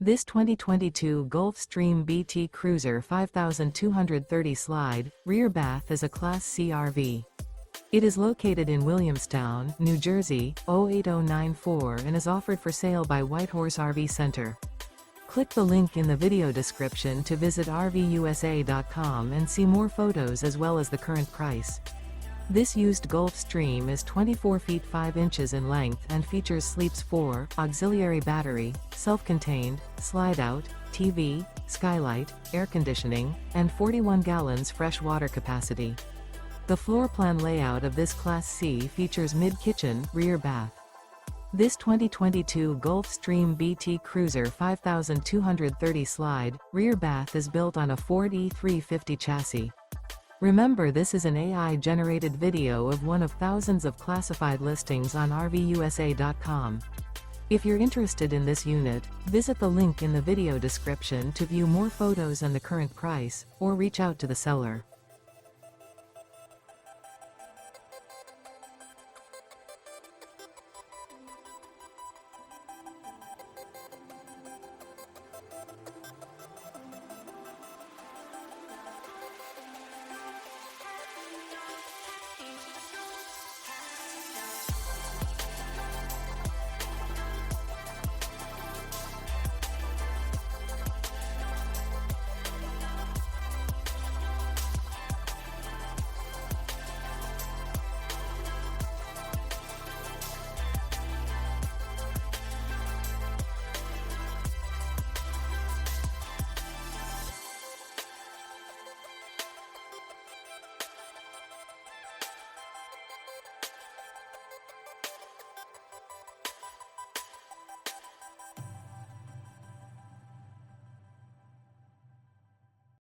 This 2022 Gulfstream BT Cruiser 5230 Slide, rear bath is a Class C RV. It is located in Williamstown, New Jersey, 08094 and is offered for sale by Whitehorse RV Center. Click the link in the video description to visit RVUSA.com and see more photos as well as the current price. This used Gulfstream is 24 feet 5 inches in length and features sleeps 4, auxiliary battery, self-contained, slide-out, TV, skylight, air conditioning, and 41 gallons fresh water capacity. The floor plan layout of this Class C features mid-kitchen, rear bath. This 2022 Gulfstream BT Cruiser 5230 Slide, rear bath is built on a Ford E350 chassis. Remember, this is an AI-generated video of one of thousands of classified listings on RVUSA.com. If you're interested in this unit, visit the link in the video description to view more photos and the current price, or reach out to the seller.